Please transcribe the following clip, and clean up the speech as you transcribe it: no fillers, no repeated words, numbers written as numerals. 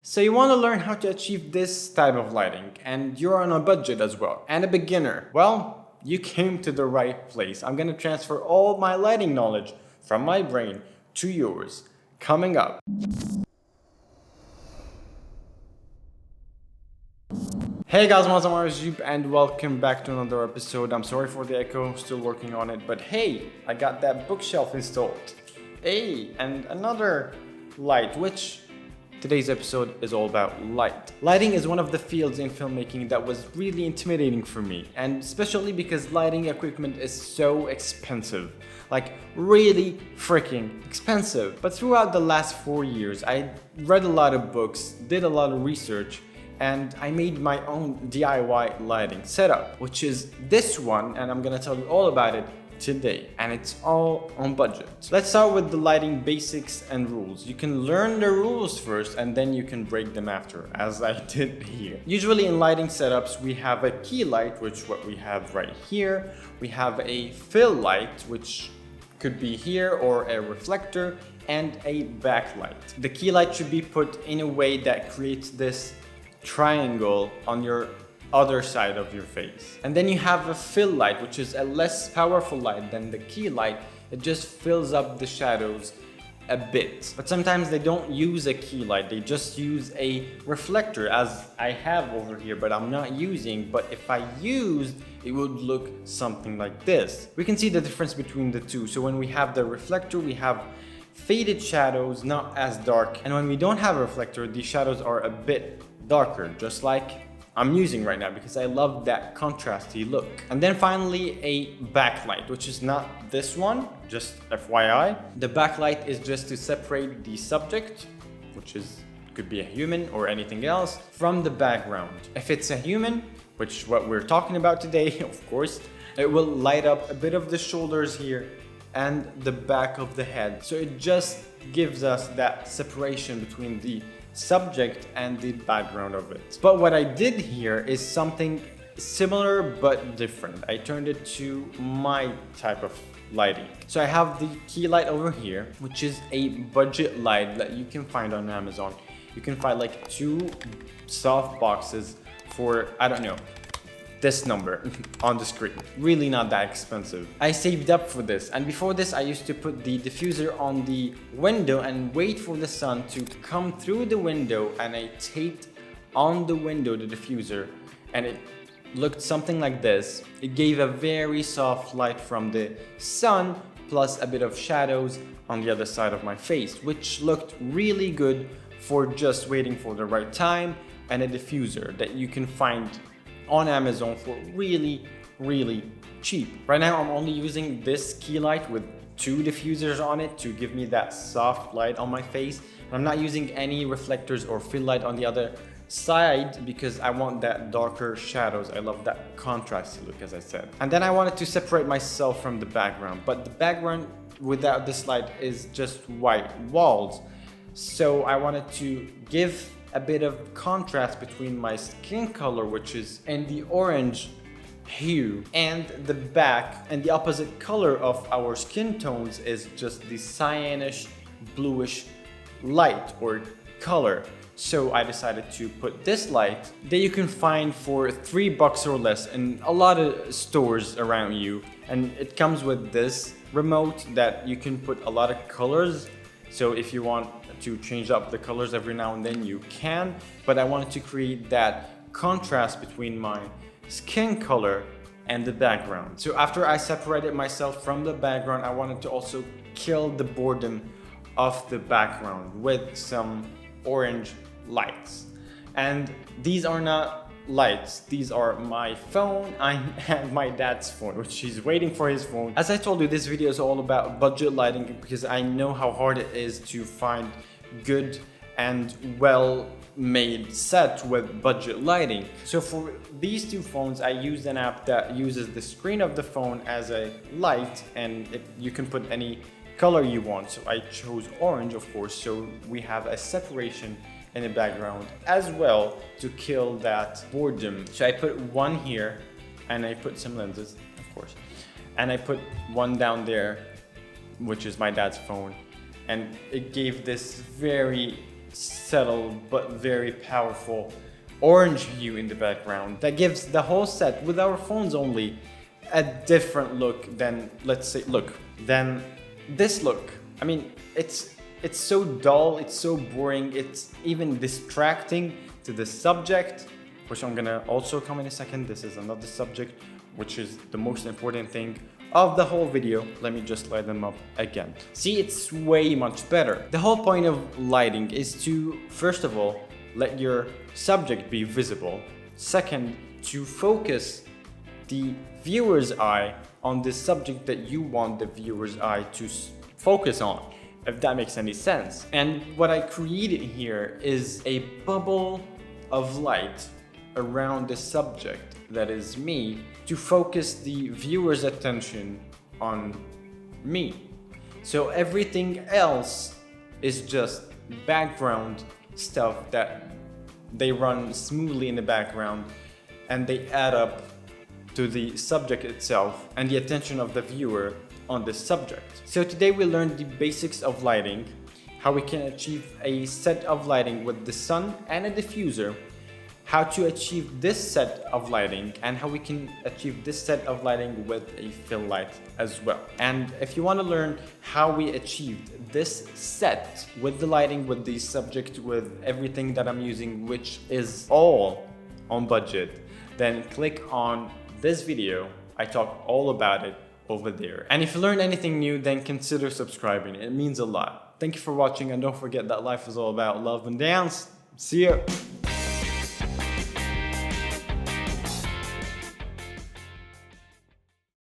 So you want to learn how to achieve this type of lighting, and you're on a budget as well, and a beginner. Well, you came to the right place. I'm gonna transfer all my lighting knowledge from my brain to yours, coming up. Hey guys, I'm Ajjoub and welcome back to another episode. I'm sorry for the echo, still working on it, but hey, I got that bookshelf installed. Hey, and another light, which today's episode is all about light. Lighting is one of the fields in filmmaking that was really intimidating for me, and especially because lighting equipment is so expensive. Like, really freaking expensive. But throughout the last 4 years, I read a lot of books, did a lot of research, and I made my own DIY lighting setup, which is this one, and I'm gonna tell you all about it today, and it's all on budget. Let's start with the lighting basics and rules. You can learn the rules first and then you can break them after, as I did here. Usually in lighting setups we have a key light, which what we have right here. We have a fill light, which could be here, or a reflector, and a backlight. The key light should be put in a way that creates this triangle on your other side of your face. And then you have a fill light, which is a less powerful light than the key light. It just fills up the shadows a bit. But sometimes they don't use a key light, they just use a reflector, as I have over here, but I'm not using. But if I used, it would look something like this. We can see the difference between the two. So when we have the reflector, we have faded shadows, not as dark. And when we don't have a reflector, the shadows are a bit darker, just like I'm using right now, because I love that contrasty look. And then finally a backlight, which is not this one, just FYI. The backlight is just to separate the subject, which could be a human or anything else, from the background. If it's a human, which what we're talking about today, of course, it will light up a bit of the shoulders here and the back of the head. So it just gives us that separation between the subject and the background of it. But what I did here is something similar but different. I turned it to my type of lighting. So I have the key light over here, which is a budget light that you can find on Amazon. You can find like 2 soft boxes for, I don't know, this number on the screen. Really not that expensive. I saved up for this, and before this I used to put the diffuser on the window and wait for the sun to come through the window, and I taped on the window the diffuser, and it looked something like this. It gave a very soft light from the sun plus a bit of shadows on the other side of my face, which looked really good for just waiting for the right time, and a diffuser that you can find on Amazon for really cheap. Right now I'm only using this key light with 2 diffusers on it to give me that soft light on my face. I'm not using any reflectors or fill light on the other side because I want that darker shadows. I love that contrasty look, as I said. And then I wanted to separate myself from the background, but the background without this light is just white walls. So I wanted to give a bit of contrast between my skin color, which is in the orange hue, and the back, and the opposite color of our skin tones is just the cyanish bluish light or color. So I decided to put this light that you can find for $3 or less in a lot of stores around you, and it comes with this remote that you can put a lot of colors. So if you want to change up the colors every now and then, you can, but I wanted to create that contrast between my skin color and the background. So after I separated myself from the background, I wanted to also kill the boredom of the background with some orange lights. And these are not lights, these are my phone. I have my dad's phone, which he's waiting for his phone. As I told you, this video is all about budget lighting because I know how hard it is to find good and well made set with budget lighting. So for these 2 phones, I used an app that uses the screen of the phone as a light, and you can put any color you want. So I chose orange, of course, so we have a separation in the background as well to kill that boredom. So I put 1 here, and I put some lenses, of course, and I put 1 down there, which is my dad's phone, and it gave this very subtle but very powerful orange hue in the background that gives the whole set with our phones only a different look than, let's say, than this look. I mean, it's so dull, it's so boring, it's even distracting to the subject, which I'm gonna also come in a second. This is another subject, which is the most important thing of the whole video. Let me just light them up again. See, it's way much better. The whole point of lighting is to, first of all, let your subject be visible. Second, to focus the viewer's eye on the subject that you want the viewer's eye to focus on, if that makes any sense. And what I created here is a bubble of light around the subject, that is me, to focus the viewer's attention on me. So everything else is just background stuff that they run smoothly in the background and they add up to the subject itself and the attention of the viewer on the subject. So today we learned the basics of lighting, how we can achieve a set of lighting with the sun and a diffuser, how to achieve this set of lighting, and how we can achieve this set of lighting with a fill light as well. And if you want to learn how we achieved this set with the lighting, with the subject, with everything that I'm using, which is all on budget, then click on this video. I talk all about it over there. And if you learned anything new, then consider subscribing. It means a lot. Thank you for watching, and don't forget that life is all about love and dance. See ya!